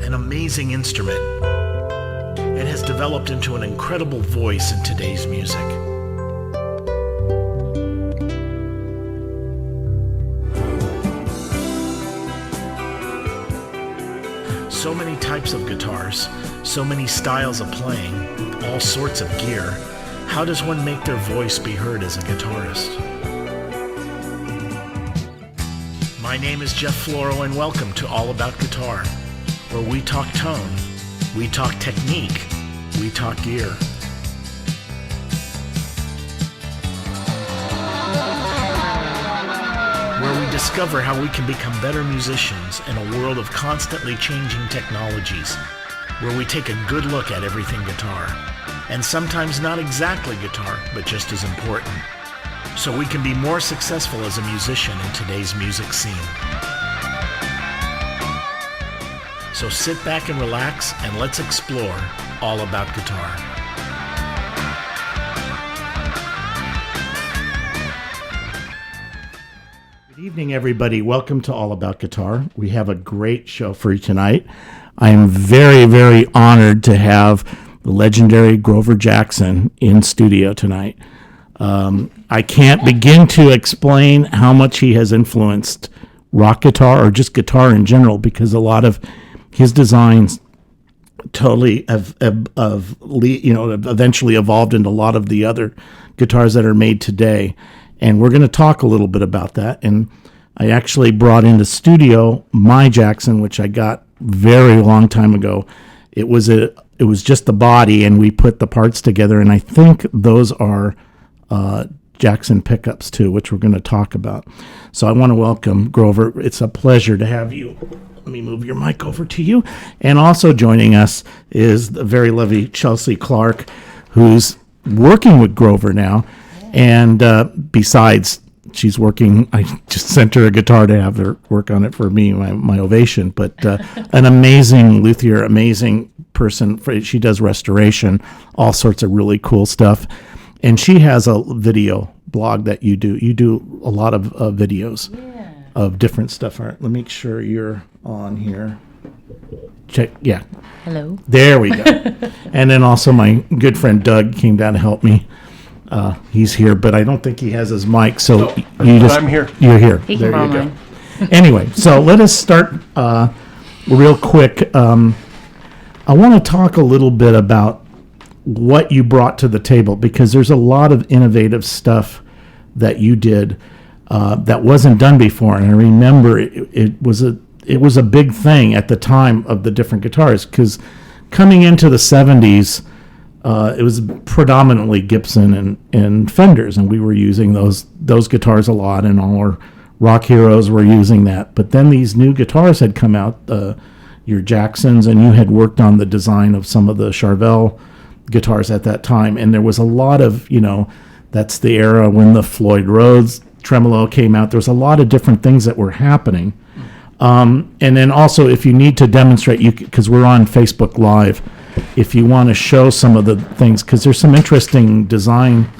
an amazing instrument. It has developed into an incredible voice in today's music. So many types of guitars, so many styles of playing, all sorts of gear. How does one make their voice be heard as a guitarist? My name is Jeff Floro, and welcome to All About Guitar, where we talk tone, we talk technique, we talk gear. Where we discover how we can become better musicians in a world of constantly changing technologies. Where we take a good look at everything guitar, and sometimes not exactly guitar, but just as important, so we can be more successful as a musician in today's music scene. So sit back and relax, and let's explore all about guitar. Good evening, everybody. Welcome to All About Guitar. We have a great show for you tonight. I am very, very honored to have the legendary Grover Jackson in studio tonight. I can't begin to explain how much he has influenced rock guitar or just guitar in general, because a lot of his designs totally have eventually evolved into a lot of the other guitars that are made today. And we're going to talk a little bit about that. And I actually brought into studio my Jackson, which I got very long time ago. It was just the body, and we put the parts together. And I think those are Jackson pickups too, which we're going to talk about. So I want to welcome Grover. It's a pleasure to have you. Let me move your mic over to you. And also joining us is the very lovely Chelsea Clark, who's working with Grover now. And besides, she's working, I just sent her a guitar to have her work on it for me, my Ovation. But an amazing luthier, amazing person. She does restoration, all sorts of really cool stuff. And she has a video blog that you do. You do a lot of videos of different stuff. All right, let me make sure you're on here. Check, yeah. Hello. There we go. And then also my good friend Doug came down to help me. He's here, but I don't think he has his mic. So I'm here. You're here. He there can you go. mine. Anyway, so let us start real quick. I want to talk a little bit about what you brought to the table, because there's a lot of innovative stuff that you did that wasn't done before. And I remember it was a big thing at the time of the different guitars, because coming into the 70s, it was predominantly Gibson and Fenders, and we were using those guitars a lot, and all our rock heroes were using that. But then these new guitars had come out, your Jacksons, and you had worked on the design of some of the Charvel guitars at that time. And there was a lot of, that's the era when the Floyd Rhoads tremolo came out. There was a lot of different things that were happening. And then also, if you need to demonstrate, because we're on Facebook Live, if you want to show some of the things, because there's some interesting design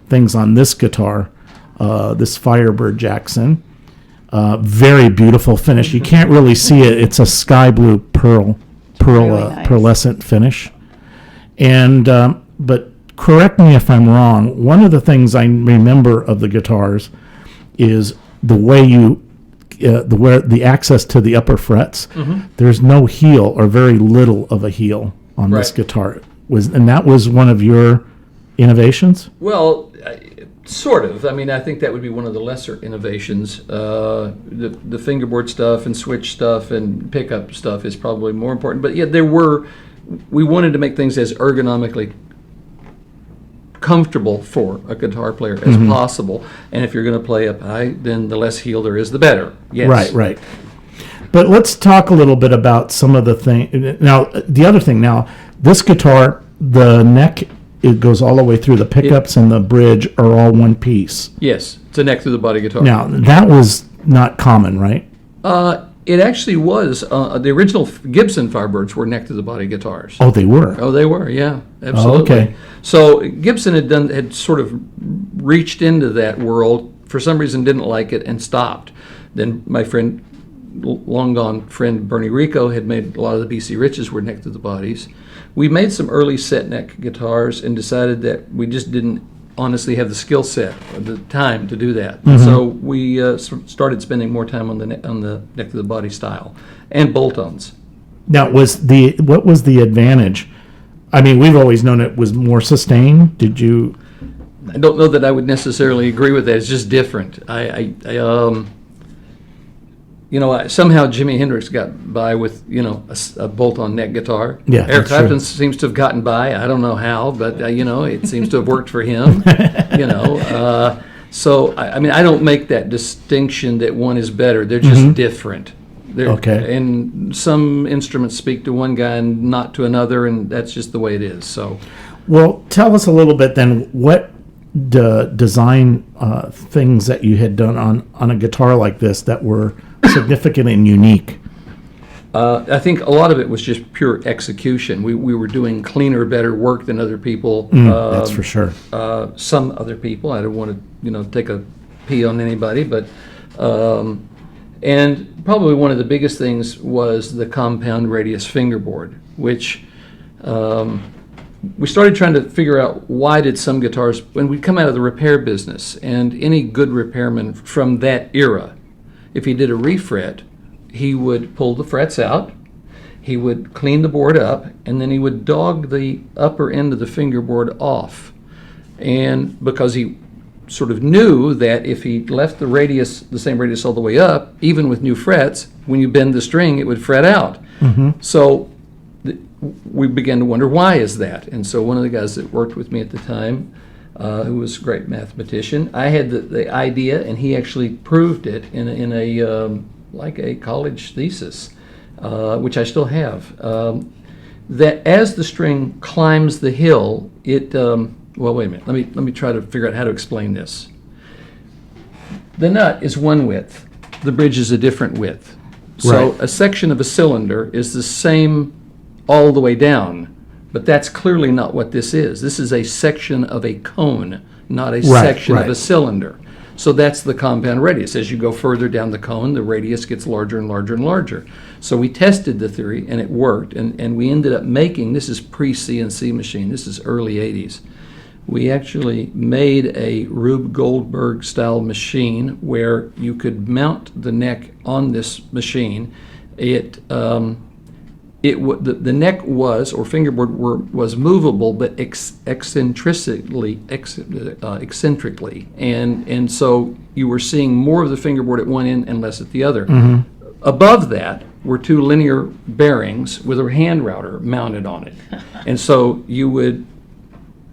things on this guitar, this Firebird Jackson. Very beautiful finish. You can't really see it. It's a sky blue really nice. Pearlescent finish. And but correct me if I'm wrong. One of the things I remember of the guitars is the way the access to the upper frets. Mm-hmm. There's no heel, or very little of a heel on this guitar. And that was one of your innovations? Well, sort of. I mean, I think that would be one of the lesser innovations. The fingerboard stuff and switch stuff and pickup stuff is probably more important. But yeah, we wanted to make things as ergonomically comfortable for a guitar player as possible. And if you're going to play up high, then the less heel there is, the better. Yes. Right. But let's talk a little bit about some of the things. Now, the other thing, this guitar, the neck, it goes all the way through. The pickups and the bridge are all one piece. Yes, it's a neck through the body guitar. Now, that was not common, right? It actually was. The original Gibson Firebirds were neck to the body guitars. Oh, they were? Oh, they were, yeah, absolutely. Oh, okay. So Gibson had sort of reached into that world, for some reason didn't like it, and stopped. Then my friend long gone friend Bernie Rico had made a lot of the BC Riches were neck to the bodies. We made some early set neck guitars and decided that we just didn't honestly have the skill set or the time to do that. So we started spending more time on the neck to the body style and bolt-ons. Now, what was the advantage? I mean, we've always known it was more sustained. Did you? I don't know that I would necessarily agree with that. It's just different. Somehow Jimi Hendrix got by with, a bolt-on neck guitar. Yeah, Eric that's true. Clapton seems to have gotten by. I don't know how, but, it seems to have worked for him, So, I don't make that distinction that one is better. They're just different. Okay. And some instruments speak to one guy and not to another, and that's just the way it is. So, Well, tell us a little bit then, what design things that you had done on a guitar like this that were significant and unique? I think a lot of it was just pure execution. We were doing cleaner, better work than other people. That's for sure. Some other people. I don't want to, take a pee on anybody, but and probably one of the biggest things was the compound radius fingerboard, which we started trying to figure out why did some guitars, when we come out of the repair business, and any good repairman from that era, if he did a refret, he would pull the frets out, he would clean the board up, and then he would dog the upper end of the fingerboard off. And because he sort of knew that if he left the same radius all the way up, even with new frets, when you bend the string, it would fret out. So we began to wonder, why is that? And so one of the guys that worked with me at the time, who was a great mathematician, I had the idea, and he actually proved it in a like a college thesis, which I still have, that as the string climbs the hill, it, well, wait a minute, let me try to figure out how to explain this. The nut is one width, the bridge is a different width. So Right. a section of a cylinder is the same all the way down, but that's clearly not what this is. This is a section of a cone, not a section of a cylinder. So that's the compound radius. As you go further down the cone, the radius gets larger and larger and larger. So we tested the theory, and it worked, and we ended up making, this is pre-CNC machine, this is early 80s. We actually made a Rube Goldberg style machine where you could mount the neck on this machine. The neck was movable, but eccentrically, and so you were seeing more of the fingerboard at one end and less at the other. Above that were two linear bearings with a hand router mounted on it, and so you would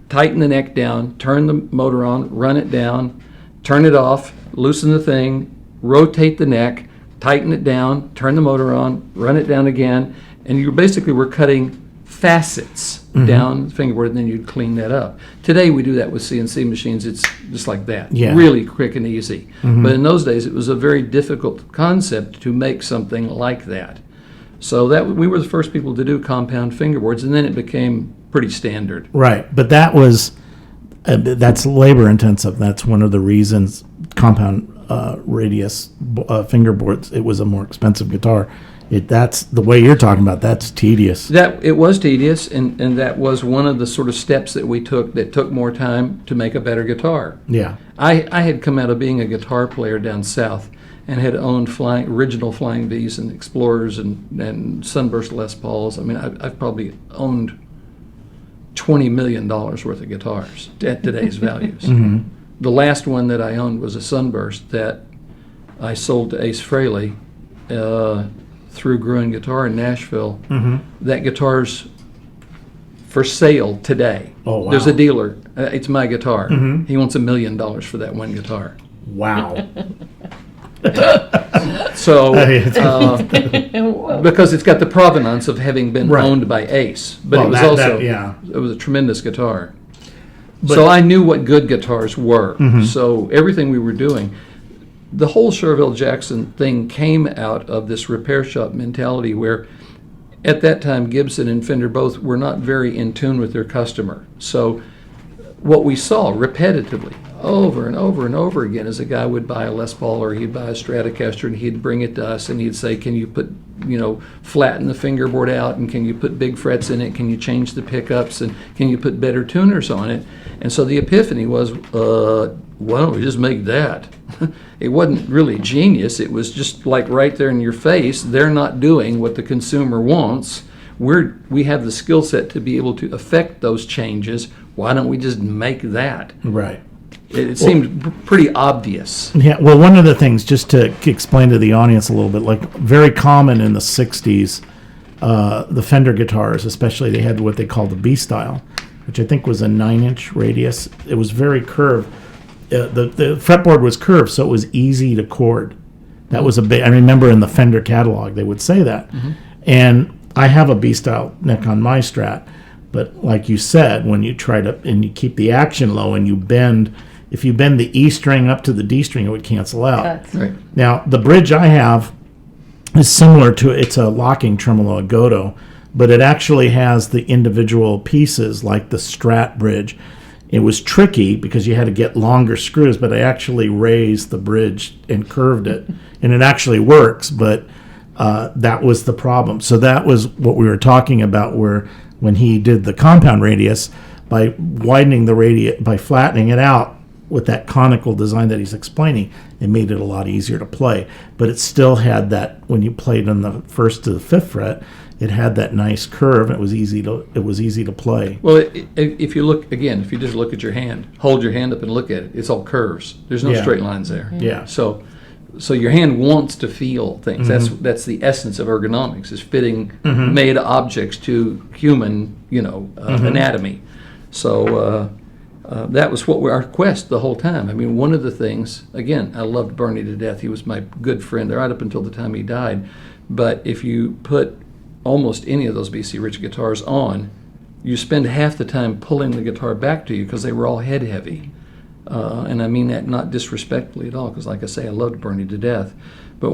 tighten the neck down, turn the motor on, run it down, turn it off, loosen the thing, rotate the neck, tighten it down, turn the motor on, run it down again. And you basically were cutting facets down the fingerboard, and then you'd clean that up. Today we do that with CNC machines. It's just like that, really quick and easy. But in those days, it was a very difficult concept to make something like that. So that we were the first people to do compound fingerboards, and then it became pretty standard. Right, but that's labor intensive. That's one of the reasons compound radius fingerboards. It was a more expensive guitar. That's the way you're talking about. That's tedious. That it was tedious, and that was one of the sort of steps that we took that took more time to make a better guitar. Yeah. I had come out of being a guitar player down south and had owned original Flying V's and Explorers and Sunburst Les Pauls. I mean, I've probably owned $20 million worth of guitars at today's values. The last one that I owned was a Sunburst that I sold to Ace Frehley through Gruen Guitar in Nashville. That guitar's for sale today. Oh, wow. There's a dealer. It's my guitar. He wants $1 million for that one guitar. Wow. So, because it's got the provenance of having been owned by Ace, but it was it was a tremendous guitar. So I knew what good guitars were. So everything we were doing, the whole Sherville Jackson thing came out of this repair shop mentality where at that time Gibson and Fender both were not very in tune with their customer. So what we saw repetitively over and over and over again is a guy would buy a Les Paul or he'd buy a Stratocaster and he'd bring it to us and he'd say, can you put, flatten the fingerboard out, and can you put big frets in it? Can you change the pickups, and can you put better tuners on it? And so the epiphany was, why don't we just make that? It wasn't really genius. It was just like right there in your face. They're not doing what the consumer wants. We have the skill set to be able to affect those changes. Why don't we just make that? Right. It seemed pretty obvious. Yeah, well, one of the things, just to explain to the audience a little bit, like very common in the 60s, the Fender guitars, especially, they had what they called the B-style, which I think was a 9-inch radius. It was very curved. The fretboard was curved, so it was easy to chord. That was a big, I remember in the Fender catalog, they would say that. Mm-hmm. And I have a B-style neck on my Strat, but like you said, when you try to, and you keep the action low and you bend, if you bend the E string up to the D string, it would cancel out. Right. Now, the bridge I have is similar to, it's a locking tremolo, a Goto, but it actually has the individual pieces like the Strat bridge. It was tricky because you had to get longer screws, but I actually raised the bridge and curved it, and it actually works, but that was the problem. So that was what we were talking about, where when he did the compound radius, by widening the radius, by flattening it out with that conical design that he's explaining, it made it a lot easier to play. But it still had that, when you played on the first to the fifth fret, it had that nice curve. It was easy to play. Well, if you look again, if you just look at your hand, hold your hand up and look at it, it's all curves. There's no straight lines there. Yeah. So your hand wants to feel things. Mm-hmm. That's the essence of ergonomics, is fitting mm-hmm. made objects to human, mm-hmm. anatomy. So that was our quest the whole time. I mean, one of the things, again, I loved Bernie to death. He was my good friend right up until the time he died. But if you put almost any of those BC Rich guitars on, you spend half the time pulling the guitar back to you because they were all head heavy. And I mean that not disrespectfully at all, because like I say, I loved Bernie to death. But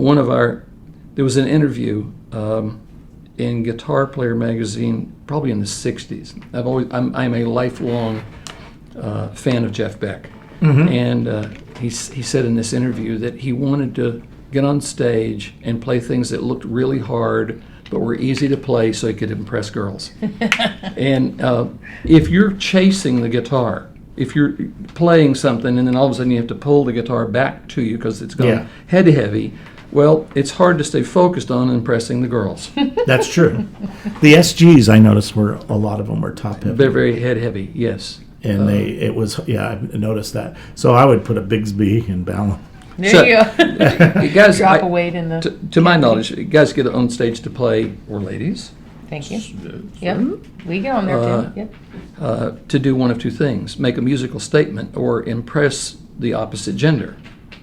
there was an interview in Guitar Player magazine, probably in the 60s. I'm a lifelong fan of Jeff Beck. Mm-hmm. And he said in this interview that he wanted to get on stage and play things that looked really hard but were easy to play so he could impress girls. And if you're chasing the guitar, if you're playing something and then all of a sudden you have to pull the guitar back to you because it's gone head heavy, well, it's hard to stay focused on impressing the girls. That's true. The SGs, I noticed, a lot of them were top heavy. They're very head heavy, yes. And I noticed that. So I would put a Bigsby and balance. There you go. You guys, drop a weight in the. To my knowledge, you guys get on stage to play, or ladies. Thank you. Yep, we get on there too. Yep. To do one of two things: make a musical statement or impress the opposite gender.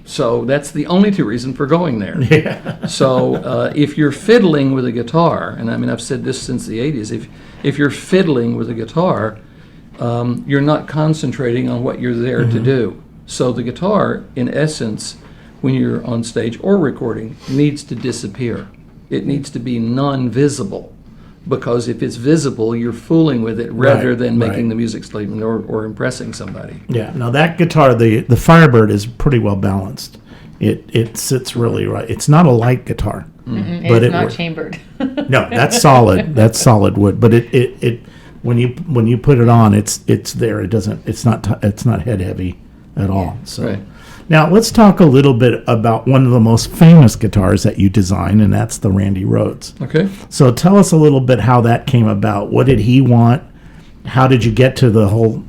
So that's the only two reasons for going there. Yeah. So if you're fiddling with a guitar, and I mean I've said this since the 80s, if you're fiddling with a guitar, you're not concentrating on what you're there mm-hmm. to do. So the guitar, in essence, when you're on stage or recording, needs to disappear. It needs to be non-visible, because if it's visible, you're fooling with it rather than making the music statement or impressing somebody. Yeah. Now that guitar, the Firebird, is pretty well balanced. It sits really right. It's not a light guitar, but it's not chambered. No, that's solid. That's solid wood. But it when you put it on, it's there. It's not head heavy at all. So now let's talk a little bit about one of the most famous guitars that you design, and that's the Randy Rhoads. Okay. So tell us a little bit how that came about. What did he want? How did you get to the whole,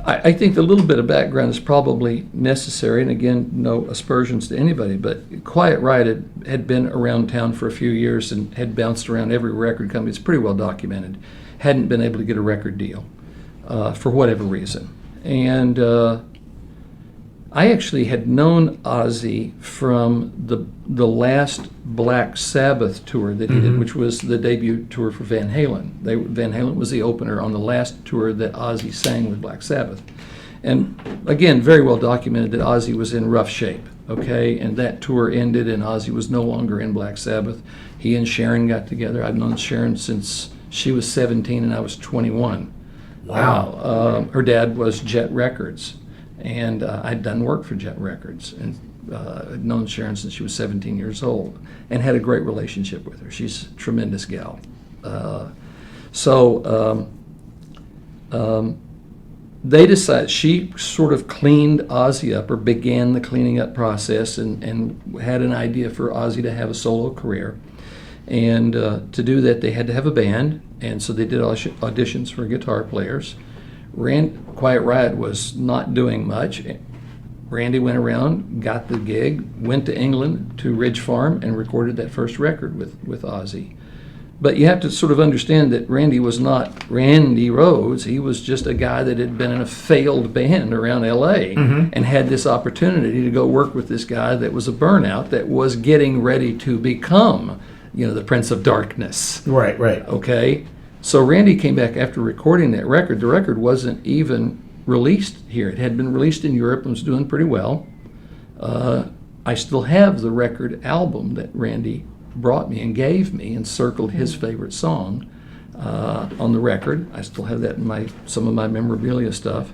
I think a little bit of background is probably necessary, and again, no aspersions to anybody, but Quiet Riot had been around town for a few years and had bounced around every record company. It's pretty well documented. Hadn't been able to get a record deal for whatever reason. And I actually had known Ozzy from the last Black Sabbath tour that he did, which was the debut tour for Van Halen. Van Halen was the opener on the last tour that Ozzy sang with Black Sabbath. And again, very well documented that Ozzy was in rough shape, okay? And that tour ended and Ozzy was no longer in Black Sabbath. He and Sharon got together. I've known Sharon since she was 17 and I was 21. Wow. Her dad was Jet Records, and I'd done work for Jet Records, and I'd known Sharon since she was 17 years old, and had a great relationship with her. She's a tremendous gal. They decided, she sort of cleaned Ozzy up, or began the cleaning up process, and had an idea for Ozzy to have a solo career. And to do that, they had to have a band, and so they did auditions for guitar players. Quiet Riot was not doing much. Randy went around, got the gig, went to England to Ridge Farm, and recorded that first record with Ozzy. But you have to sort of understand that Randy was not Randy Rhoads. He was just a guy that had been in a failed band around LA, and had this opportunity to go work with this guy that was a burnout, that was getting ready to become, the Prince of Darkness. Right. Okay? So Randy came back after recording that record. The record wasn't even released here. It had been released in Europe and was doing pretty well. I still have the record album that Randy brought me and gave me, and circled his favorite song on the record. I still have that in some of my memorabilia stuff.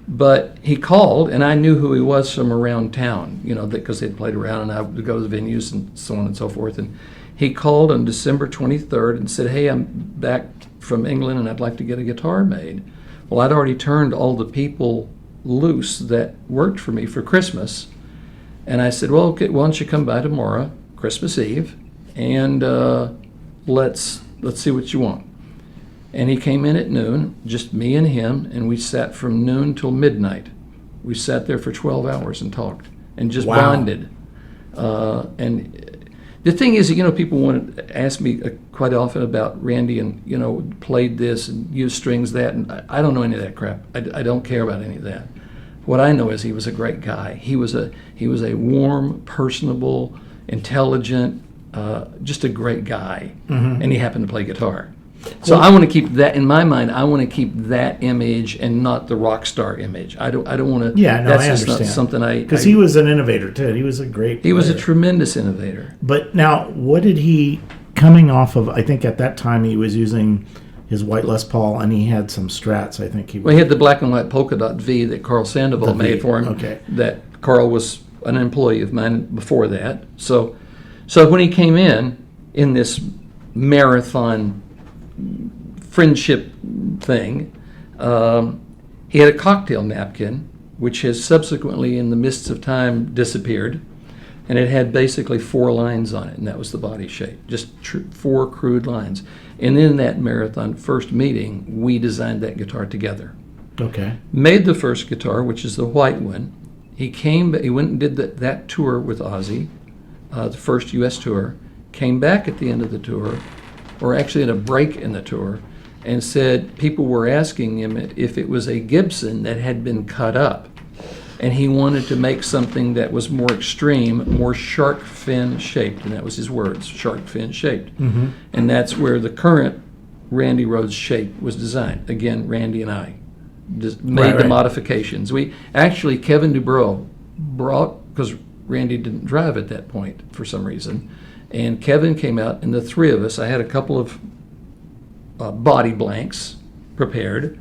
But he called, and I knew who he was from around town, because they'd played around, and I would go to the venues and so on and so forth. And he called on December 23rd and said, "Hey, I'm back from England and I'd like to get a guitar made." Well, I'd already turned all the people loose that worked for me for Christmas. And I said, "Well, okay, why don't you come by tomorrow, Christmas Eve, and let's see what you want." And he came in at noon, just me and him, and we sat from noon till midnight. We sat there for 12 hours and talked and just bonded. And the thing is, people want to ask me quite often about Randy, and played this and used strings that, and I don't know any of that crap. I don't care about any of that. What I know is he was a great guy. He was a warm, personable, intelligent, just a great guy, and he happened to play guitar. So I want to keep that in my mind. I want to keep that image and not the rock star image. I don't want to. Yeah, no, that's I just understand. not something because he was an innovator too. He was a great. He was a player. tremendous innovator. But now, what did he coming off of? I think at that time he was using his white Les Paul, and he had some Strats. I think he. Well, he had the black and white polka dot V that Carl Sandoval made for him. Okay. That Carl was an employee of mine before that. So when he came in this marathon friendship thing, he had a cocktail napkin, which has subsequently, in the mists of time, disappeared, and it had basically 4 lines on it, and that was the body shape, just 4 crude lines. And in that marathon first meeting, we designed that guitar together. Okay. Made the first guitar, which is the white one. He went and did that tour with Ozzy, the first U.S. tour, came back at the end of the tour, or actually at a break in the tour, and said people were asking him if it was a Gibson that had been cut up, and he wanted to make something that was more extreme, more shark fin shaped, and that was his words, shark fin shaped. And that's where the current Randy Rhoads shape was designed. Again, Randy and I just made the modifications. We actually, Kevin Dubrow brought, because Randy didn't drive at that point for some reason, and Kevin came out, and the 3 of us, I had a couple of body blanks prepared,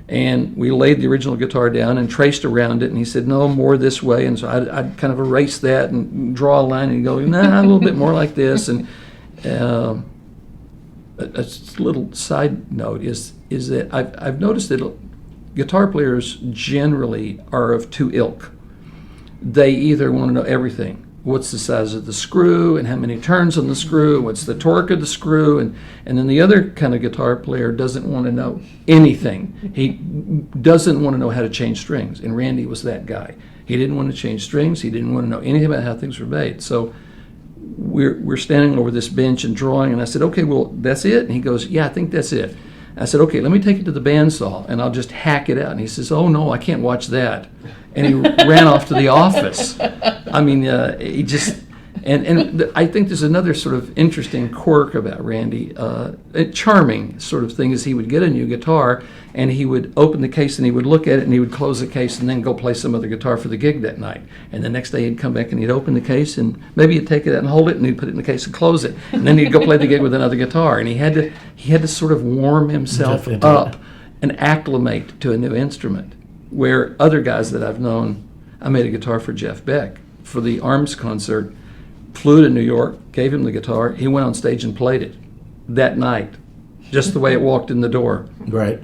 and we laid the original guitar down and traced around it, and he said, "No, more this way," and so I'd kind of erase that and draw a line and go, "Nah, a little bit more like this." And a little side note is that I've noticed that guitar players generally are of 2 ilk. They either want to know everything. What's the size of the screw, and how many turns on the screw, what's the torque of the screw, and then the other kind of guitar player doesn't want to know anything. He doesn't want to know how to change strings, and Randy was that guy. He didn't want to change strings. He didn't want to know anything about how things were made. So we're standing over this bench and drawing, and I said, "Okay, well, that's it?" And he goes, "Yeah, I think that's it." I said, "Okay, let me take it to the bandsaw, and I'll just hack it out." And he says, "Oh, no, I can't watch that." And he ran off to the office. I mean, he just, I think there's another sort of interesting quirk about Randy, a charming sort of thing is he would get a new guitar, and he would open the case, and he would look at it, and he would close the case, and then go play some other guitar for the gig that night. And the next day he'd come back, and he'd open the case, and maybe he'd take it out and hold it, and he'd put it in the case and close it. And then he'd go play the gig with another guitar. And he had to sort of warm himself up and acclimate to a new instrument. Where other guys that I've known, I made a guitar for Jeff Beck for the Arms concert, flew to New York, gave him the guitar, he went on stage and played it that night, just the way it walked in the door. Right.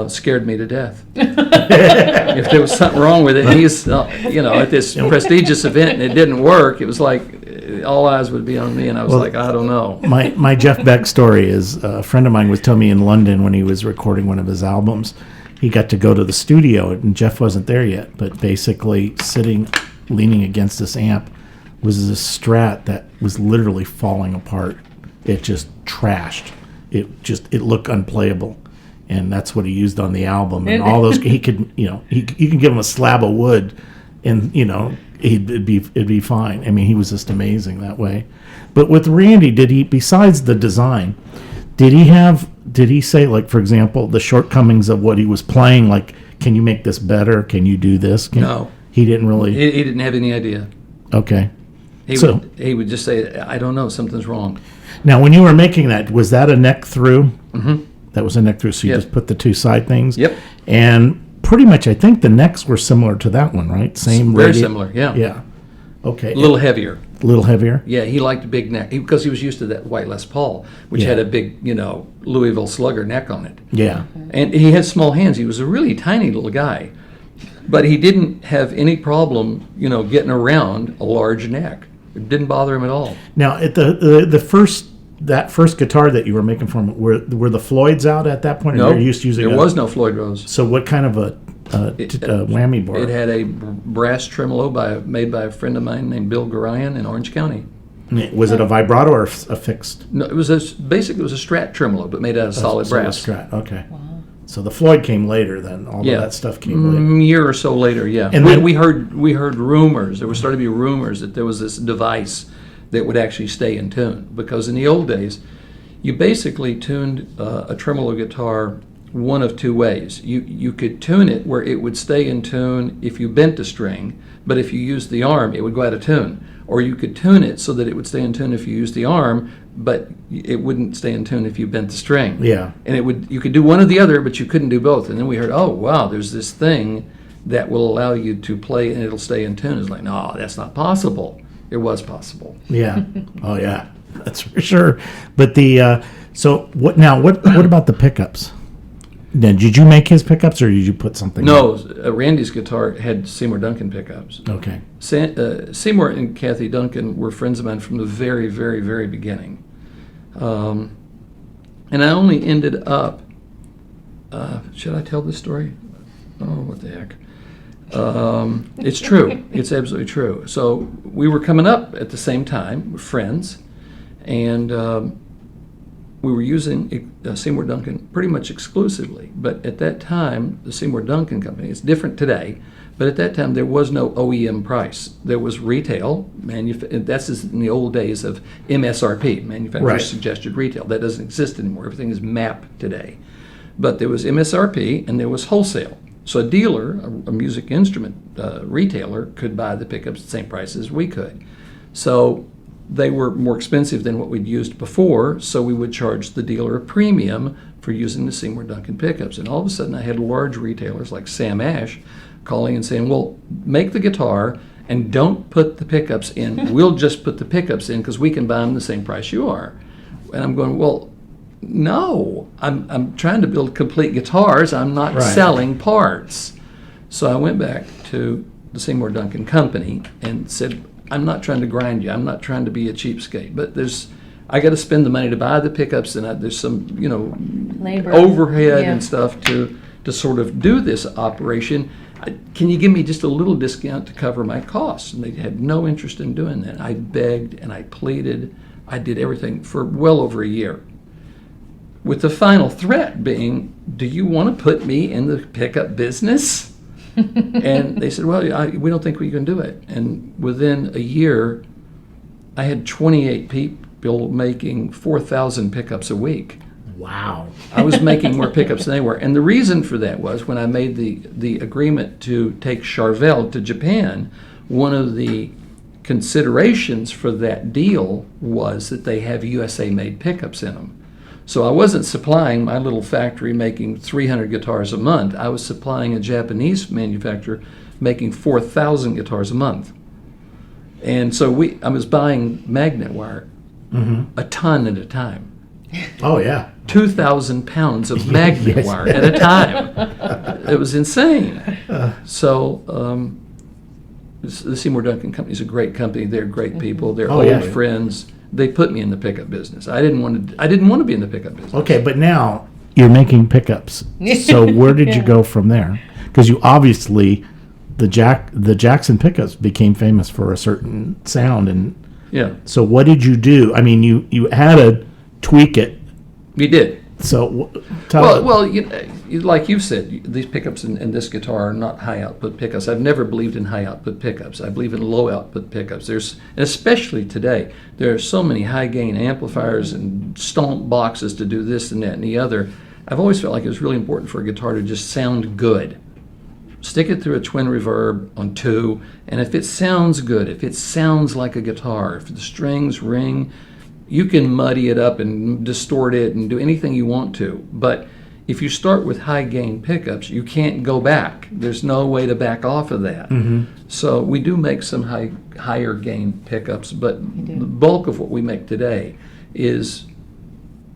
Scared me to death. If there was something wrong with it, and he's, at this prestigious event and it didn't work, it was like all eyes would be on me, and I was like, I don't know. My Jeff Beck story is a friend of mine was telling me in London when he was recording one of his albums, he got to go to the studio, and Jeff wasn't there yet, but basically leaning against this amp was this Strat that was literally falling apart. It just trashed. It looked unplayable. And that's what he used on the album. And all those, he could, you can give him a slab of wood and, it'd be fine. I mean, he was just amazing that way. But with Randy, besides the design, did he say, like, for example, the shortcomings of what he was playing, like, can you make this better? Can you do this? No. He didn't really. He didn't have any idea. Okay. He would just say, I don't know, something's wrong. Now, when you were making that, was that a neck through? Mm-hmm. That was a neck through, so you just put the two side things? Yep. And pretty much, I think the necks were similar to that one, right? Same Very radius? similar, yeah. Yeah. Okay. A little heavier. A little heavier? Yeah, he liked a big neck because he was used to that white Les Paul, which had a big, Louisville Slugger neck on it. Yeah. And he had small hands. He was a really tiny little guy. But he didn't have any problem, getting around a large neck. It didn't bother him at all. Now, at that first guitar that you were making for him, were the Floyds out at that point? No, or were you used to using there was no Floyd Rose. So what kind of a whammy bar? It had a brass tremolo made by a friend of mine named Bill Garayan in Orange County. Was it a vibrato or a fixed? No, it was basically a Strat tremolo, but made out of solid brass. Strat, okay. Wow. So the Floyd came later then. All of that stuff came later. A year or so later, yeah. And we heard rumors. There were starting to be rumors that there was this device that would actually stay in tune. Because in the old days, you basically tuned a tremolo guitar one of two ways. You could tune it where it would stay in tune if you bent a string, but if you used the arm, it would go out of tune. Or you could tune it so that it would stay in tune if you used the arm, but it wouldn't stay in tune if you bent the string. Yeah. And you could do one or the other, but you couldn't do both. And then we heard, oh, wow, there's this thing that will allow you to play and it'll stay in tune. It's like, no, that's not possible. It was possible. Yeah. Oh, yeah. That's for sure. But so what about the pickups? Now, did you make his pickups or did you put something? No, Randy's guitar had Seymour Duncan pickups. Okay. Seymour and Kathy Duncan were friends of mine from the very, very, very beginning. And I only ended up, should I tell this story? Oh, what the heck. It's true. It's absolutely true. So we were coming up at the same time, we're friends, and we were using Seymour Duncan pretty much exclusively. But at that time, the Seymour Duncan company, it's different today, but at that time there was no OEM price. There was retail, that's in the old days of MSRP, manufacturer's suggested retail. That doesn't exist anymore. Everything is MAP today. But there was MSRP and there was wholesale. So a dealer, a music instrument retailer, could buy the pickups at the same price as we could. So they were more expensive than what we'd used before, so we would charge the dealer a premium for using the Seymour Duncan pickups. And all of a sudden I had large retailers like Sam Ash calling and saying, well, make the guitar and don't put the pickups in. We'll just put the pickups in because we can buy them the same price you are. And I'm going, well, no, I'm trying to build complete guitars. I'm not selling parts. So I went back to the Seymour Duncan company and said, I'm not trying to grind you. I'm not trying to be a cheapskate. But I got to spend the money to buy the pickups, and there's some, labor, overhead and stuff to sort of do this operation. Can you give me just a little discount to cover my costs? And they had no interest in doing that. I begged and I pleaded. I did everything for well over a year, with the final threat being, do you want to put me in the pickup business? And they said, well, we don't think we can do it. And within a year, I had 28 people making 4,000 pickups a week. Wow. I was making more pickups than they were. And the reason for that was when I made the agreement to take Charvel to Japan, one of the considerations for that deal was that they have USA-made pickups in them. So I wasn't supplying my little factory making 300 guitars a month. I was supplying a Japanese manufacturer making 4,000 guitars a month. And so I was buying magnet wire a ton at a time. Oh, yeah. 2,000 pounds of magnet Yes. wire at a time. It was insane. So the Seymour Duncan Company is a great company. They're great people. They're Oh, old yeah. friends. They put me in the pickup business. I didn't want to be in the pickup business. Okay, but now you're making pickups. So where did you go from there? Because you obviously, the Jackson pickups became famous for a certain sound. And Yeah, so what did you do? I mean, you had to tweak it. we did. So tell Well, like you said, these pickups and this guitar are not high output pickups. I've never believed in high output pickups. I believe in low output pickups. And especially today, there are so many high gain amplifiers and stomp boxes to do this and that and the other. I've always felt like it was really important for a guitar to just sound good. Stick it through a twin reverb on 2, and if it sounds good, if it sounds like a guitar, if the strings ring, you can muddy it up and distort it and do anything you want to. But if you start with high gain pickups, you can't go back. There's no way to back off of that. So we do make some higher gain pickups, but the bulk of what we make today is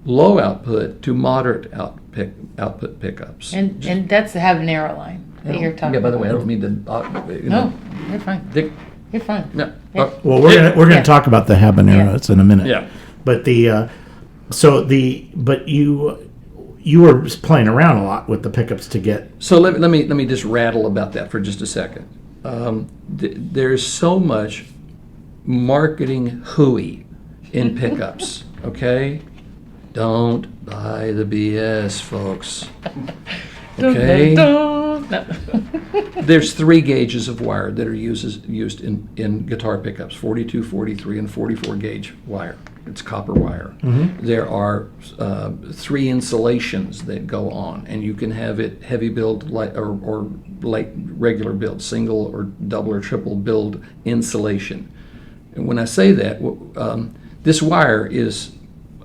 low output to moderate output pickups. And that's the Habanero line that you're talking about. Yeah, by the way, I don't mean to. No, you're fine. Dick, You're fine. no. Yeah. Well, we're gonna Yeah. talk about the Habaneros in a minute. Yeah. But but you were playing around a lot with the pickups to get. So let me just rattle about that for just a second. There's so much marketing hooey in pickups. Okay, don't buy the BS, folks. Okay. Dun, dun, dun. No. There's 3 gauges of wire that are used in guitar pickups: 42, 43, and 44 gauge wire. It's copper wire. There are 3 insulations that go on, and you can have it heavy build or light regular build, single or double or triple build insulation. And when I say that, this wire is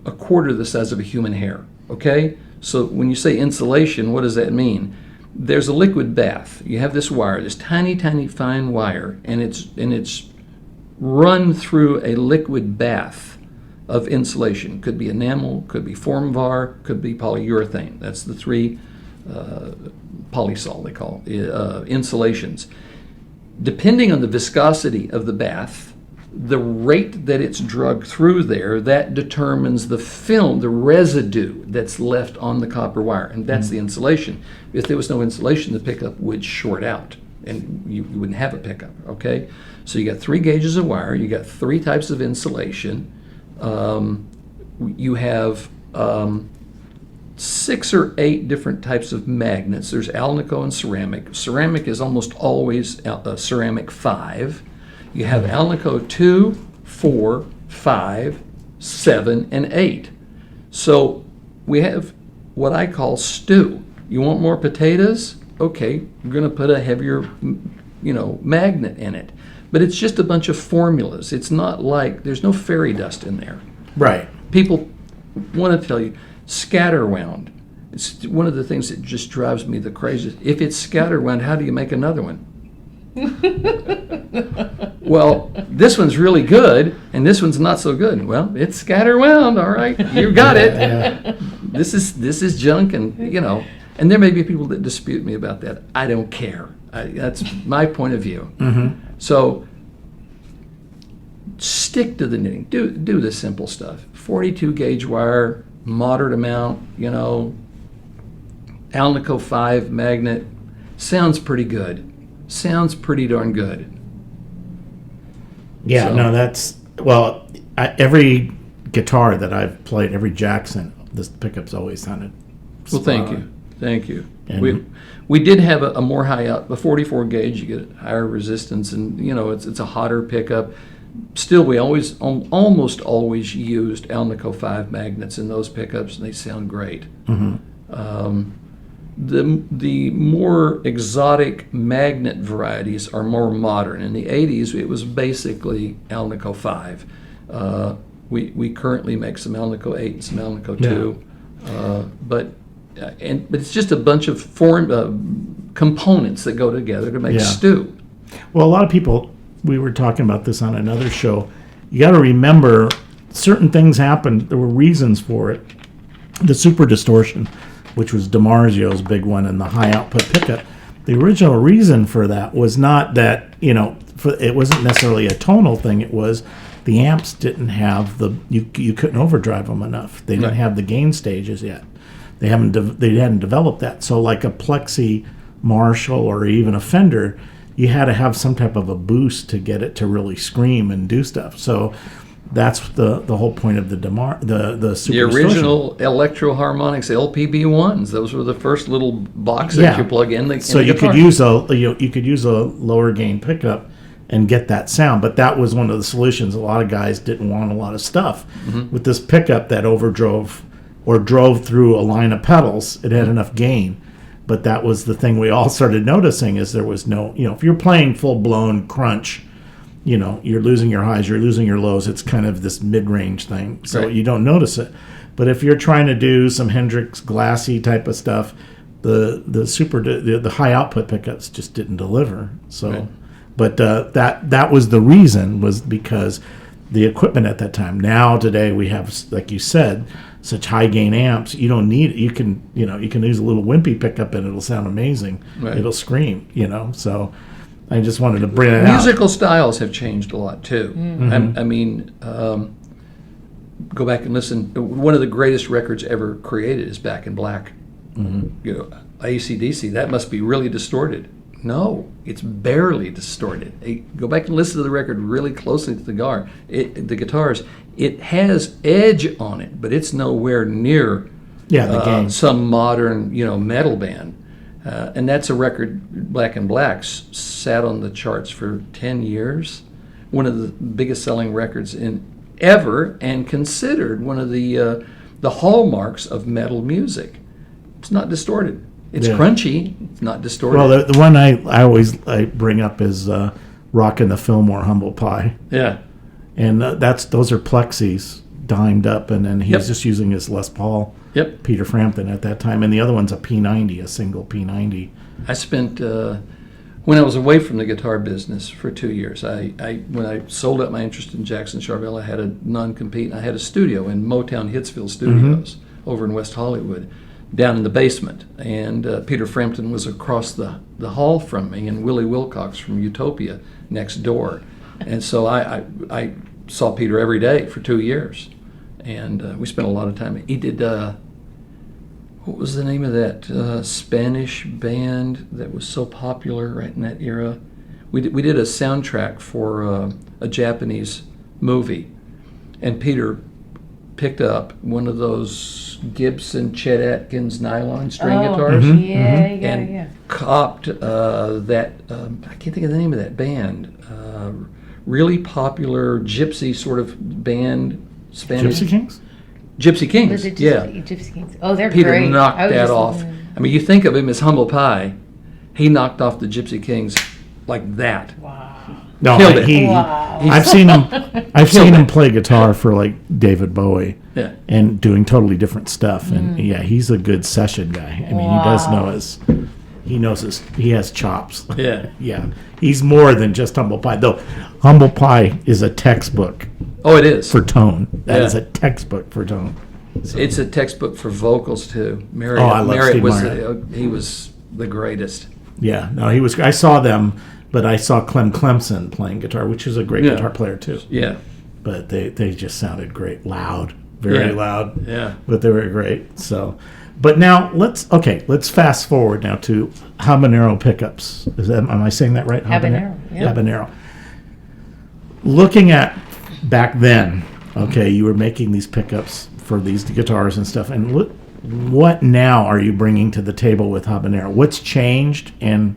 a quarter the size of a human hair. Okay, so when you say insulation, what does that mean? There's a liquid bath. You have this wire, this tiny, tiny, fine wire, and it's run through a liquid bath of insulation. Could be enamel, could be formvar, could be polyurethane. That's the 3 polysol they call insulations. Depending on the viscosity of the bath, the rate that it's drugged through there, that determines the film, the residue that's left on the copper wire, and that's the insulation. If there was no insulation, the pickup would short out, and you wouldn't have a pickup, okay? So you got 3 gauges of wire, you got 3 types of insulation, you have 6 or 8 different types of magnets. There's Alnico and ceramic. Ceramic is almost always ceramic 5. You have Alnico 2, 4, 5, 7, and 8. So we have what I call stew. You want more potatoes? Okay, we're going to put a heavier, magnet in it. But it's just a bunch of formulas. It's not like, there's no fairy dust in there. Right. People want to tell you, scatter wound. It's one of the things that just drives me the craziest. If it's scatter wound, how do you make another one? Well, this one's really good, and this one's not so good. Well, it's scatter wound, all right. You got it. Yeah. This is junk, and and there may be people that dispute me about that. I don't care. That's my point of view. So stick to the knitting. Do the simple stuff. 42 gauge wire, moderate amount. Alnico 5 magnet sounds pretty good. Sounds pretty darn good. Yeah, So- no, that's, every guitar that I've played, every Jackson, this pickup's always sounded Well, spot thank on. you. Thank you. And- We did have a more high out, the 44 gauge, you get higher resistance, and it's a hotter pickup. Still, we almost always used Alnico 5 magnets in those pickups, and they sound great. The more exotic magnet varieties are more modern. In the 80s, it was basically Alnico 5. We currently make some Alnico 8 and some Alnico 2. But it's just a bunch of foreign components that go together to make Yeah. stew. Well, a lot of people, we were talking about this on another show. You got to remember certain things happened. There were reasons for it. The super distortion, which was DiMarzio's big one, and the high output pickup. The original reason for that was not that, it wasn't necessarily a tonal thing. It was the amps didn't have you couldn't overdrive them enough. They didn't Right. have the gain stages yet. They hadn't developed that. So like a Plexi Marshall or even a Fender, you had to have some type of a boost to get it to really scream and do stuff. So that's the whole point of the super The distortion. original Electro Harmonics LPB1s, those were the first little boxes you plug in. So you could use a lower gain pickup and get that sound, but that was one of the solutions. A lot of guys didn't want a lot of stuff with this pickup that overdrove or drove through a line of pedals. It had enough gain, but that was the thing we all started noticing is there was no, if you're playing full blown crunch, you're losing your highs, you're losing your lows. It's kind of this mid-range thing, so Right. you don't notice it. But if you're trying to do some Hendrix glassy type of stuff, the high output pickups just didn't deliver. So, Right. but that was the reason, was because the equipment at that time. Now today we have, like you said, such high gain amps. You don't need it. You can use a little wimpy pickup and it'll sound amazing. Right. It'll scream. So. I just wanted to bring it out. Musical styles have changed a lot too. I mean, go back and listen. One of the greatest records ever created is Back in Black. AC/DC, that must be really distorted. No, it's barely distorted. Go back and listen to the record really closely to the guitars. It has edge on it, but it's nowhere near the gain. some modern, metal band. And that's a record, Black and Blacks, sat on the charts for 10 years. One of the biggest selling records ever, and considered one of the hallmarks of metal music. It's not distorted. It's crunchy. It's not distorted. Well, the one I always bring up is Rockin' the Fillmore Humble Pie. Yeah. And those are Plexis dimed up, and then he's just using his Les Paul. Yep. Peter Frampton at that time, and the other one's a P90, a single P90. I spent when I was away from the guitar business for 2 years. When I sold up my interest in Jackson Charvel, I had a non-compete. I had a studio in Motown Hitsville Studios over in West Hollywood, down in the basement. And Peter Frampton was across the hall from me, and Willie Wilcox from Utopia next door. And so I saw Peter every day for 2 years, and we spent a lot of time. He did. What was the name of that Spanish band that was so popular right in that era? We did a soundtrack for a Japanese movie, and Peter picked up one of those Gibson Chet Atkins nylon string guitars and copped that, I can't think of the name of that band, really popular gypsy sort of band, Spanish. Gypsy Kings? Gypsy Kings, Was it yeah. Gypsy Kings? Oh, they're Peter great. knocked I was that just off. listening. I mean, you think of him as Humble Pie. He knocked off the Gypsy Kings like that. Wow. No, Killed it. Wow. I've seen him play guitar for like David Bowie. Yeah. And doing totally different stuff, and he's a good session guy. I mean, he has chops. Yeah. Yeah, he's more than just Humble Pie. Though Humble Pie is a textbook Oh, it is. for tone. That Yeah. is a textbook for tone. So, It's a textbook for vocals too. Marriott, I love Marriott Steve was Marriott. he was the greatest. yeah, no, he was. I saw them, but I saw Clem Clemson playing guitar, which is a great guitar player too. Yeah. But they just sounded great, loud, very Yeah. loud. Yeah. But they were great. So, but now let's fast forward now to Habanero pickups. Am I saying that right? Habanero, yeah. Habanero. Looking at back then, you were making these pickups for these guitars and stuff. And what now are you bringing to the table with Habanero? What's changed? And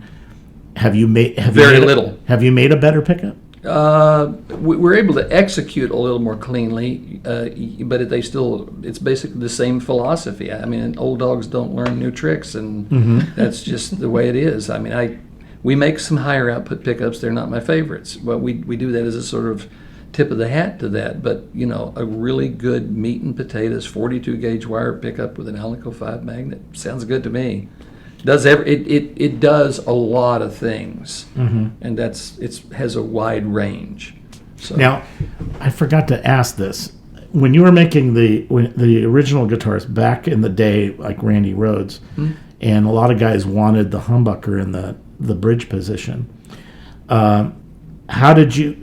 have you made little. Have you made a better pickup? We're able to execute a little more cleanly, but it's basically the same philosophy. I mean, old dogs don't learn new tricks, and that's just the way it is. I mean, we make some higher output pickups. They're not my favorites, but we do that as a sort of tip of the hat to that. But a really good meat and potatoes 42 gauge wire pickup with an Alnico 5 magnet sounds good to me. It does a lot of things, and it has a wide range. So Now, I forgot to ask this. When you were making the original guitars back in the day, like Randy Rhoads, and a lot of guys wanted the humbucker in the bridge position, how did you?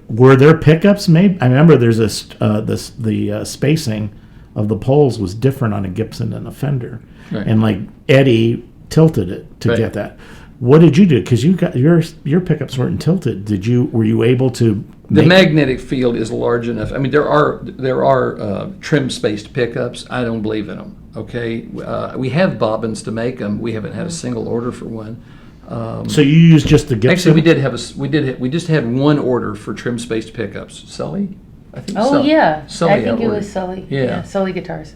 Were there pickups made? I remember there's the spacing of the poles was different on a Gibson and a Fender, Right. and like Eddie tilted it to Right. get that. What did you do? Because you got your pickups weren't tilted. Were you able to? the magnetic field is large enough. I mean, there are trim spaced pickups. I don't believe in them. Okay, we have bobbins to make them. We haven't had a single order for one. So you use just the Gibson? Actually, we just had one order for trim spaced pickups. Sully, I think. Oh, yeah. Sully I think it ordered. was Sully. Yeah. Sully Guitars.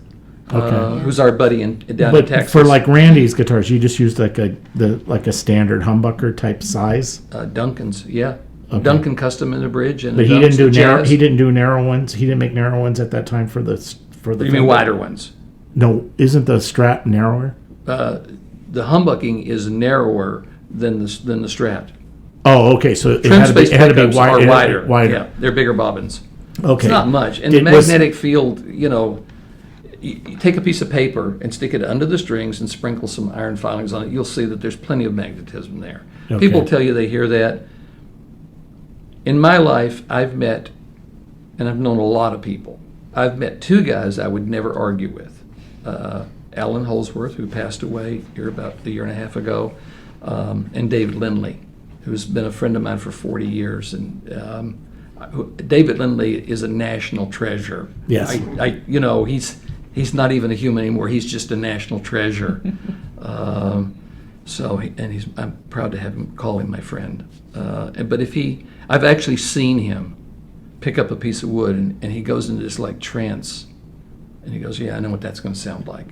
Okay. Who's our buddy down But in Texas? for like Randy's guitars, you just used like a standard humbucker type size. Duncan's, yeah. Okay. Duncan custom in the bridge, and But the he didn't do narrow. Jazz. He didn't do narrow ones. He didn't make narrow ones at that time for the. You mean wider ones? No, isn't the Strat narrower? The humbucking is narrower than the Strat. Oh, okay. So it Trim had to be, spaced it had to be pickups wide, are it had to wider. be wider. Yeah, they're bigger bobbins. Okay. It's not much. And It the was- magnetic field, you take a piece of paper and stick it under the strings and sprinkle some iron filings on it. You'll see that there's plenty of magnetism there. Okay. People tell you they hear that. In my life, I've met, and I've known a lot of people. I've met two guys I would never argue with. Alan Holsworth, who passed away here about a year and a half ago, and David Lindley, who's been a friend of mine for 40 years. And David Lindley is a national treasure. Yes. He's not even a human anymore. He's just a national treasure. I'm proud to have him call him my friend. But I've actually seen him pick up a piece of wood and he goes into this like trance, and he goes, "Yeah, I know what that's going to sound like,"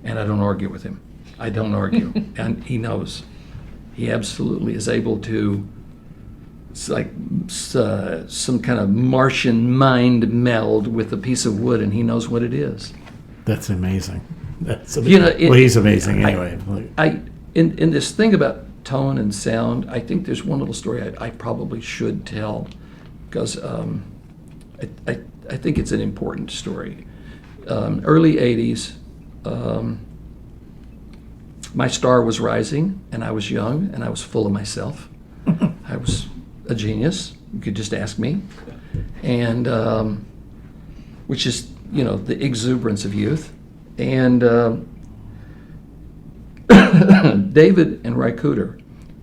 and I don't argue with him. I don't argue, and he knows. He absolutely is able to. It's like some kind of Martian mind meld with a piece of wood, and he knows what it is. That's amazing. That's amazing. Well, he's amazing anyway. In this thing about tone and sound, I think there's one little story I probably should tell, because I think it's an important story. Early 80s, my star was rising, and I was young, and I was full of myself. I was a genius. You could just ask me. And which is, the exuberance of youth. And David and Ry Cooter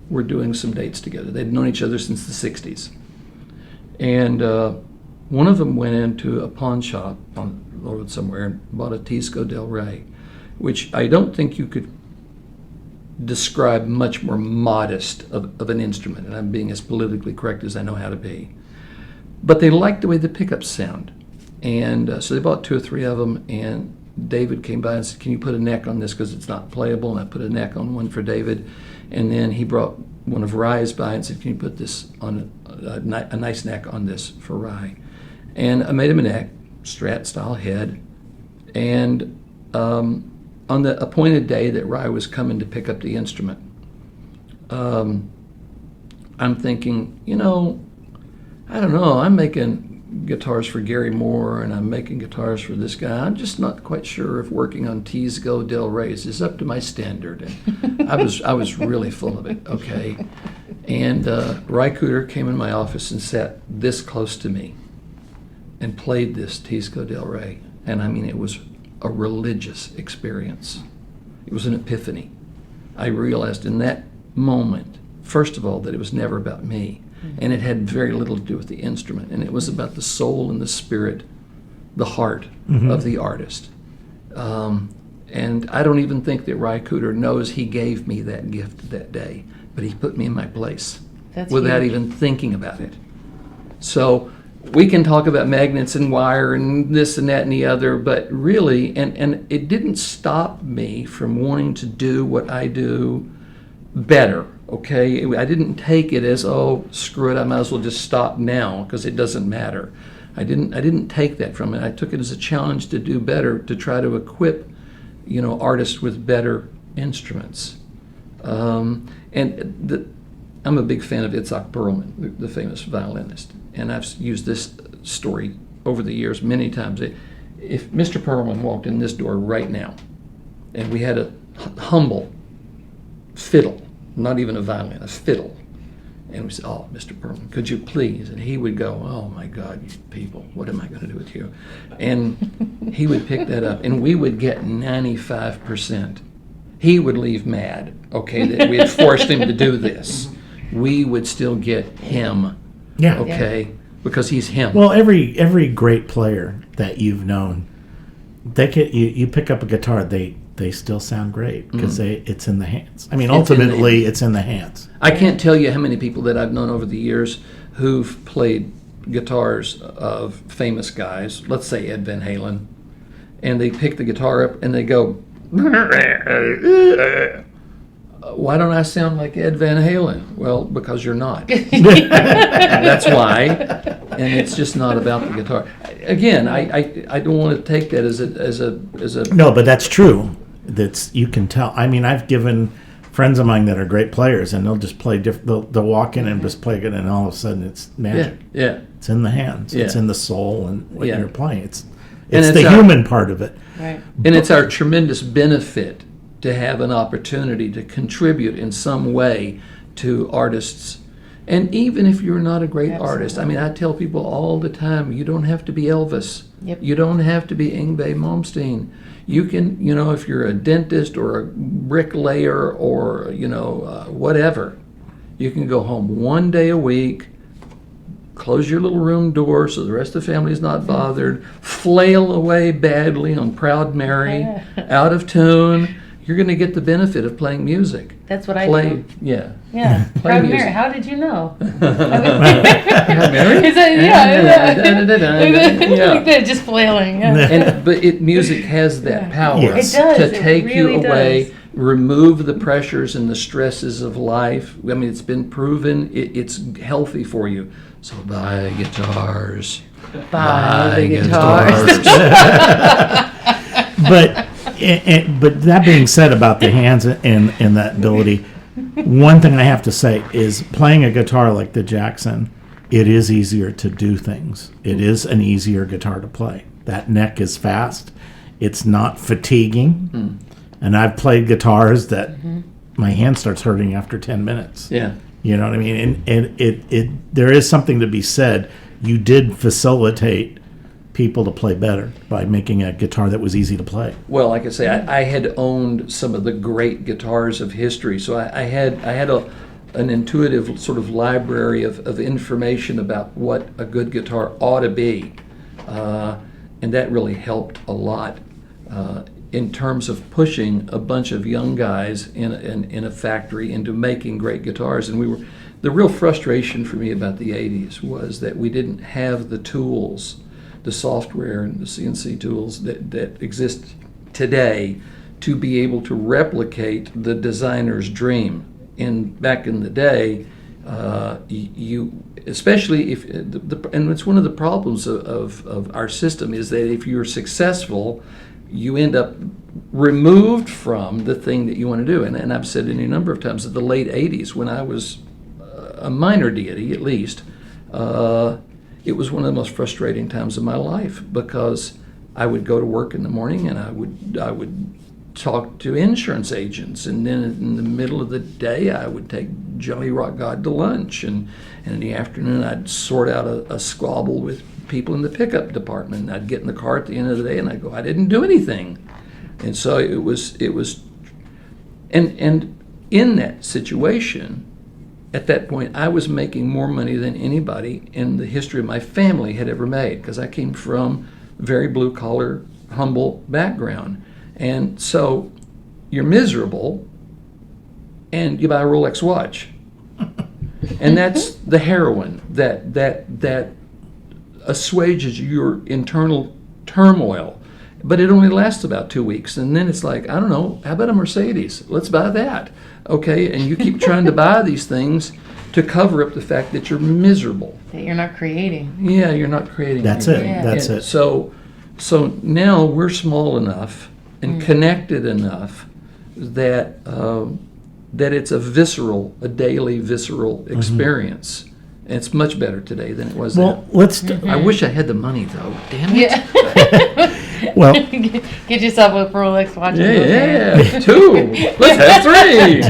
were doing some dates together. They'd known each other since the 60s. And one of them went into a pawn shop on the road somewhere and bought a Tisco Del Rey, which I don't think you could describe much more modest of an instrument, and I'm being as politically correct as I know how to be. But they liked the way the pickups sound. And so they bought 2 or 3 of them, and David came by and said, "Can you put a neck on this because it's not playable?" And I put a neck on one for David. And then he brought one of Ry's by and said, "Can you put this on a nice neck on this for Ry?" And I made him a neck, Strat style head. And on the appointed day that Ry was coming to pick up the instrument, I'm thinking, I don't know, I'm making guitars for Gary Moore and I'm making guitars for this guy. I'm just not quite sure if working on Tisco Del Rey's is up to my standard. And I was really full of it, okay? And Ry Cooter came in my office and sat this close to me and played this Tisco Del Rey. And I mean, it was a religious experience. It was an epiphany. I realized in that moment, first of all, that it was never about me. And it had very little to do with the instrument. And it was about the soul and the spirit, the heart of the artist. And I don't even think that Ry Cooter knows he gave me that gift that day. But he put me in my place without even thinking about it. So we can talk about magnets and wire and this and that and the other, but really, and it didn't stop me from wanting to do what I do better. Okay, I didn't take it as, oh, screw it, I might as well just stop now because it doesn't matter. I didn't take that from it. I took it as a challenge to do better, to try to equip, artists with better instruments. I'm a big fan of Itzhak Perlman, the famous violinist, and I've used this story over the years many times. If Mr. Perlman walked in this door right now, and we had a humble fiddle, not even a violin, a fiddle, and we said, "Oh, Mr. Perlman, could you please?" And he would go, "Oh my God, you people, what am I going to do with you?" And he would pick that up, and we would get 95%. He would leave mad, okay, that we had forced him to do this. We would still get him, Yeah. okay, because he's him. Well, every great player that you've known, you pick up a guitar, they still sound great because it's in the hands. I mean, ultimately, it's in the hands. I can't tell you how many people that I've known over the years who've played guitars of famous guys, let's say Ed Van Halen, and they pick the guitar up and they go, "Why don't I sound like Ed Van Halen?" Well, because you're not. That's why. And it's just not about the guitar. Again, I don't want to take that as a No, but that's true. You can tell. I mean, I've given friends of mine that are great players, and they'll just play they'll walk in and just play it, and all of a sudden it's magic. Yeah. It's in the hands. It's Yeah. in the soul and what Yeah. you're playing. It's it's the human part of it. Right. And it's our tremendous benefit to have an opportunity to contribute in some way to artists. And even if you're not a great artist, I mean, I tell people all the time, you don't have to be Elvis. Yep. You don't have to be Yngwie Malmsteen. You can, if you're a dentist or a bricklayer or, whatever, you can go home one day a week, close your little room door so the rest of the family is not bothered, flail away badly on Proud Mary, out of tune. You're going to get the benefit of playing music. That's what I Play, do. yeah. Yeah. Play Proud music. Mary, how did you know? Proud Mary? Is that, Yeah. like that, just flailing. Yeah. But music has that power Yes. It does. to It take really you away, does. remove the pressures and the stresses of life. I mean, it's been proven it's healthy for you. So buy guitars. Buy the guitars. But that being said about the hands and that ability, one thing I have to say is playing a guitar like the Jackson, it is easier to do things. It is an easier guitar to play. That neck is fast. It's not fatiguing. And I've played guitars that my hand starts hurting after 10 minutes. Yeah. You know what I mean? And there is something to be said. You did facilitate people to play better by making a guitar that was easy to play. Well, like I say, I had owned some of the great guitars of history, so I had an intuitive sort of library of information about what a good guitar ought to be, and that really helped a lot in terms of pushing a bunch of young guys in a factory into making great guitars. And the real frustration for me about the 80s was that we didn't have the tools, the software and the CNC tools that exist today to be able to replicate the designer's dream. Back in the day, you especially if and it's one of the problems of our system is that if you're successful, you end up removed from the thing that you want to do. And I've said it a number of times that the late 80s, when I was a minor deity at least, it was one of the most frustrating times of my life because I would go to work in the morning and I would talk to insurance agents, and then in the middle of the day I would take Jelly Rock God to lunch, and in the afternoon I'd sort out a squabble with people in the pickup department, and I'd get in the car at the end of the day and I'd go, I didn't do anything. And so it was and in that situation, at that point, I was making more money than anybody in the history of my family had ever made, because I came from a very blue-collar, humble background. And so you're miserable, and you buy a Rolex watch. And that's the heroin that assuages your internal turmoil but it only lasts about 2 weeks, and then it's like, I don't know, how about a Mercedes? Let's buy that. Okay, and you keep trying to buy these things to cover up the fact that you're miserable. That you're not creating. Yeah, you're not creating. That's it. anything. Yeah. That's And it. So now we're small enough and connected enough that that it's a daily visceral experience. And it's much better today than it was Well, then. let's. I wish I had the money though. Damn it. Yeah. Well, Get yourself a Rolex watch. Yeah, 2. Let's have 3.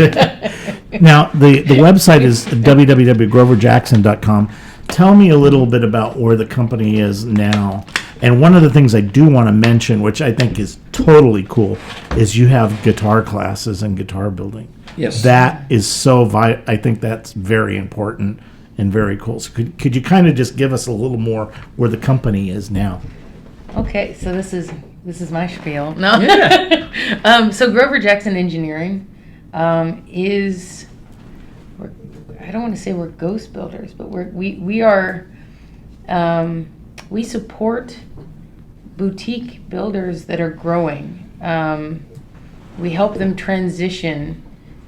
now the website is www.groverjackson.com. Tell me a little bit about where the company is now. And one of the things I do want to mention, which I think is totally cool, is you have guitar classes and guitar building. Yes. That is so I think that's very important and very cool. So could you kind of just give us a little more where the company is now? Okay, so this is my spiel. No. Yeah. So Grover Jackson Engineering is, I don't want to say we're ghost builders, but we are we support boutique builders that are growing. We help them transition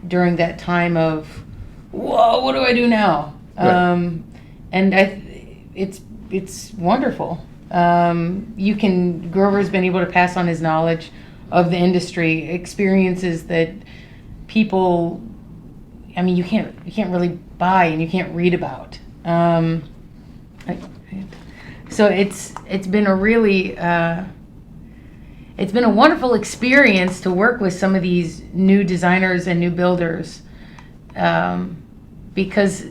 during that time of, whoa, what do I do now? Right. And it's wonderful. Grover's been able to pass on his knowledge of the industry, experiences that people, I mean, you can't really buy and you can't read about. So it's been a really, it's been a wonderful experience to work with some of these new designers and new builders, because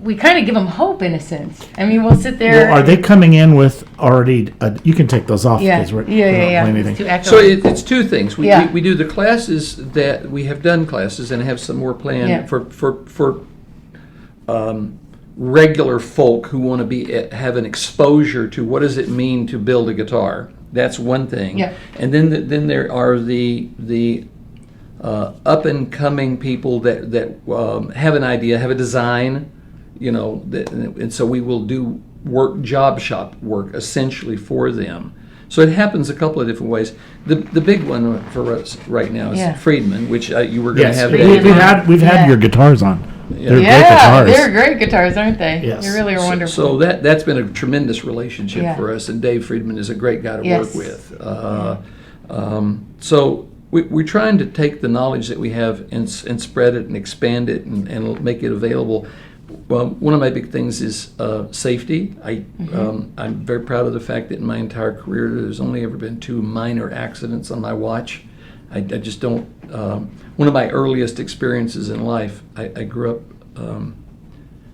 we kind of give them hope in a sense. I mean, we'll sit there. Well, are they coming in with already? You can take those off. Yeah, because we're not yeah. playing It's anything. too echoey. So it's 2 things. Yeah. We do the classes that we have done classes and have some more planned Yeah. for regular folk who want to have an exposure to what does it mean to build a guitar. That's one thing. Yeah. And then there are the up and coming people that have an idea, have a design, and so we will do job shop work essentially for them. So it happens a couple of different ways. The big one for us right now is Yeah. Friedman, which you were going to Yes, have. we've had Yeah. your guitars on. They're great Yeah, guitars. they're great guitars, aren't they? Yes. They really are wonderful. So that's been a tremendous relationship Yeah. for us, and Dave Friedman is a great guy to Yes. work with. So we're trying to take the knowledge that we have and spread it and expand it and make it available. Well, one of my big things is safety. I'm very proud of the fact that in my entire career there's only ever been 2 minor accidents on my watch. I just don't. One of my earliest experiences in life, I grew up.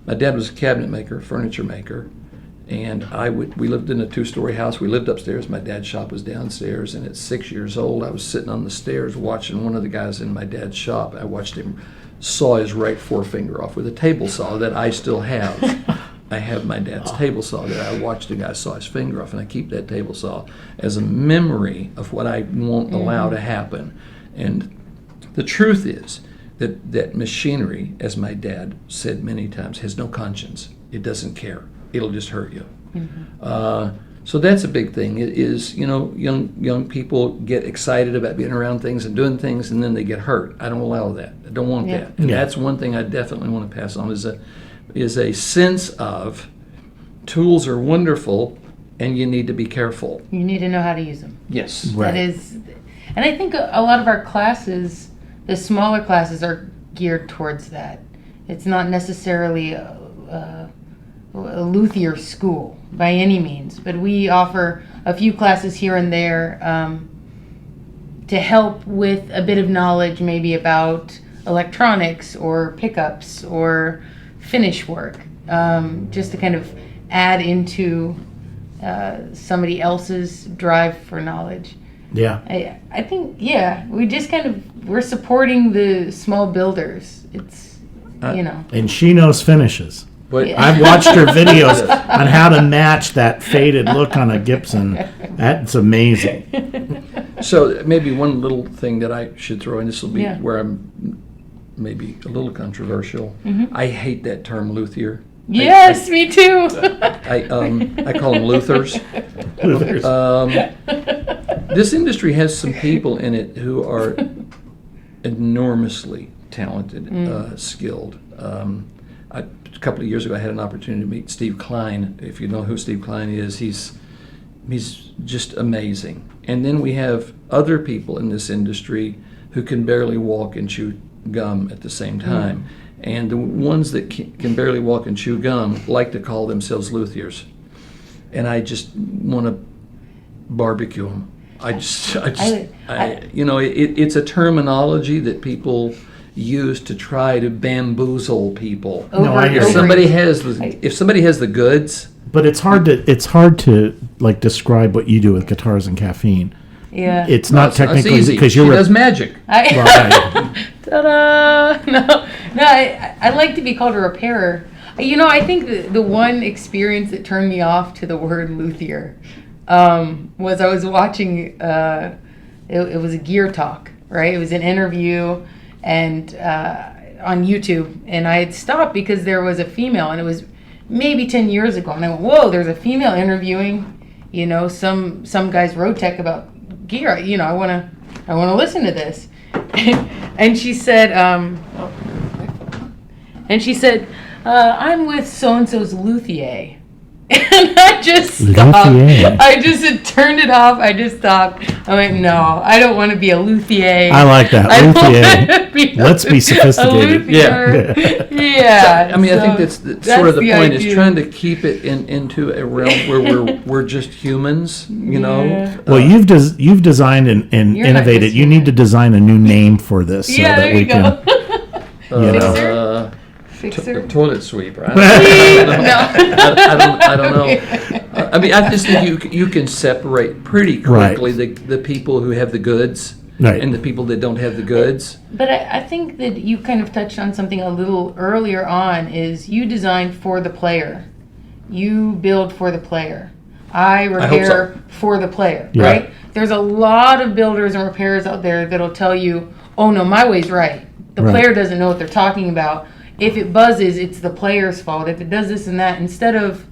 My dad was a cabinet maker, furniture maker, and we lived in a 2-story house. We lived upstairs. My dad's shop was downstairs, and at 6 years old, I was sitting on the stairs watching one of the guys in my dad's shop. I watched him saw his right forefinger off with a table saw that I still have. I have my dad's table saw that I watched a guy saw his finger off, and I keep that table saw as a memory of what I won't allow to happen. And the truth is that machinery, as my dad said many times, has no conscience. It doesn't care. It'll just hurt you. So that's a big thing. It is, young people get excited about being around things and doing things, and then they get hurt. I don't allow that. I don't want that. And that's one thing I definitely want to pass on is a sense of tools are wonderful, and you need to be careful. You need to know how to use them. Yes. Right. That is, and I think a lot of our classes, the smaller classes, are geared towards that. It's not necessarily a luthier school by any means, but we offer a few classes here and there to help with a bit of knowledge maybe about electronics or pickups or finish work, just to kind of add into somebody else's drive for knowledge. Yeah. I think, we just we're supporting the small builders. It's, And she knows finishes. But Yeah. I've watched her videos on how to match that faded look on a Gibson. That's amazing. So maybe one little thing that I should throw in, this will be Yeah. where I'm maybe a little controversial. I hate that term luthier. Yes, me too. I call them Luthers. This industry has some people in it who are enormously talented, skilled. A couple of years ago, I had an opportunity to meet Steve Klein. If you know who Steve Klein is, he's just amazing. And then we have other people in this industry who can barely walk and chew gum at the same time. And the ones that can barely walk and chew gum like to call themselves luthiers. And I just want to barbecue them. It's a terminology that people use to try to bamboozle people. No, I hear you. If somebody has the goods, But it's hard to like describe what you do with guitars and caffeine. Yeah. It's not technically easy. because She you're does magic. right. Ta-da! No, I like to be called a repairer. I think the one experience that turned me off to the word luthier was I was watching, it was a gear talk, right? It was an interview and on YouTube, and I had stopped because there was a female, and it was maybe 10 years ago, and I went, whoa, there's a female interviewing, some guy's road tech about gear. I want to listen to this. And she said, I'm with so-and-so's luthier. And I just stopped. Luthier. I just had turned it off. I just stopped. I went, no, I don't want to be a luthier. I like that. I don't Luthier. wanna be Let's be sophisticated. luthier. Yeah. I mean, I think that's sort of the point, is idea. trying to keep it into a realm where we're just humans, Yeah. Well, you've designed and You're not innovated. just You need to design a new name for this so Yeah, that there we you can. go. Fixer? Toilet sweeper. No. I don't know. I mean, I just think you can separate pretty quickly the people who have the goods Right. and the people that don't have the goods. But I think that you kind of touched on something a little earlier on, is you design for the player. You build for the player. I repair for the player, Yeah. right? There's a lot of builders and repairers out there that'll tell you, oh no, my way's right. The Right. player doesn't know what they're talking about. If it buzzes, it's the player's fault. If it does this and that, instead of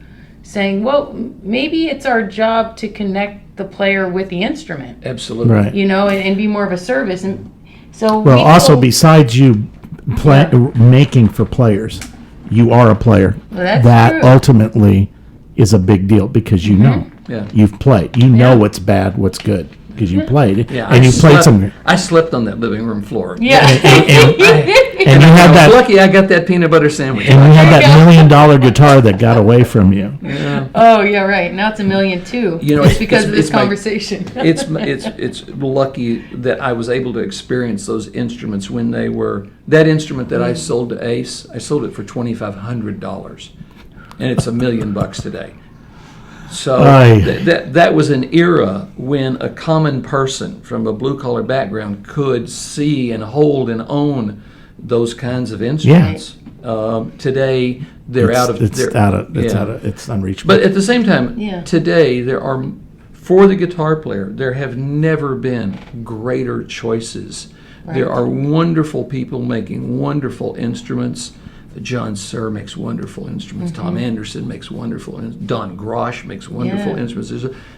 saying, well, maybe it's our job to connect the player with the instrument, Absolutely. Right. and be more of a service. And so Well, also people- besides you making for players, you are a player. Well, that's that true. ultimately is a big deal because you know. Yeah. You've played. You know Yeah. what's bad, what's good because you played. Yeah, And you played some. I slept on that living room floor. Yeah. And you had I was that. lucky I got that peanut butter sandwich. And you had that $1 million guitar that got away from you. Yeah. Oh, yeah, right. Now it's $1 million too. It's because of this it's my- conversation. It's lucky that I was able to experience those instruments when they were. That instrument that I sold to Ace, I sold it for $2,500, and it's $1 million today. So Aye. that was an era when a common person from a blue collar background could see and hold and own those kinds of instruments. Today they're out of. It's unreachable. But at the same time, Yeah. today for the guitar player, there have never been greater choices. Right. There are wonderful people making wonderful instruments. John Suhr makes wonderful instruments. Tom Anderson makes wonderful instruments. Don Grosh makes wonderful Yeah. instruments.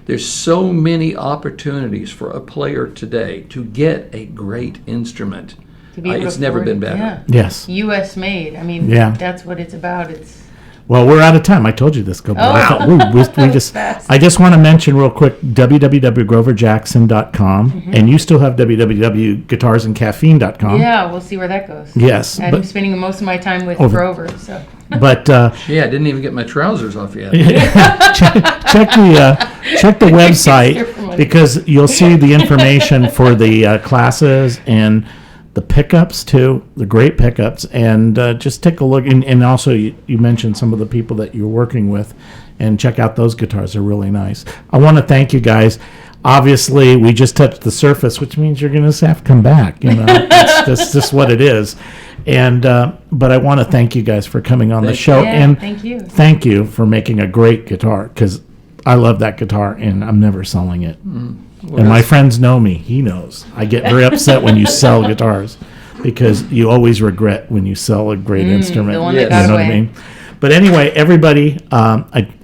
There's so many opportunities for a player today to get a great instrument. To be able It's to never afford been it. better. Yeah. Yes. U.S. made. I mean, Yeah. that's what it's about. It's Well, we're out of time. I told you this. Go. Oh. I thought we just. Fast. I just want to mention real quick www.groverjackson.com, and you still have www.guitarsandcaffeine.com. yeah. We'll see where that goes. Yes, I'm but spending most of my time with Over- Grover. So but Yeah, I didn't even get my trousers off yet. check the Here website for money. because you'll see the information for the classes and the pickups too, the great pickups, and just take a look. And also, you mentioned some of the people that you're working with, and check out those guitars. They're really nice. I want to thank you guys. Obviously, we just touched the surface, which means you're going to have to come back. That's just what it is. And but I want to thank you guys for coming on the Thank show, Yeah, and thank you. thank you for making a great guitar because I love that guitar, and I'm never selling it. And my friends know me. He knows. I get very upset when you sell guitars because you always regret when you sell a great instrument. the one that You got know what I away. mean? But anyway, everybody,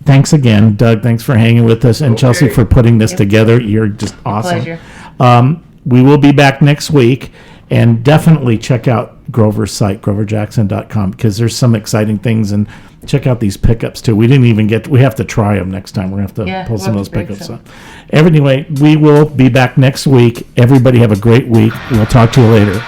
thanks again. Doug, thanks for hanging with us. And Chelsea for putting this together. You're just awesome. Pleasure. We will be back next week. And definitely check out Grover's site, groverjackson.com, because there's some exciting things. And check out these pickups, too. We didn't even we have to try them next time. We're going to have to pull some of those pickups up. Anyway, we will be back next week. Everybody have a great week. We'll talk to you later.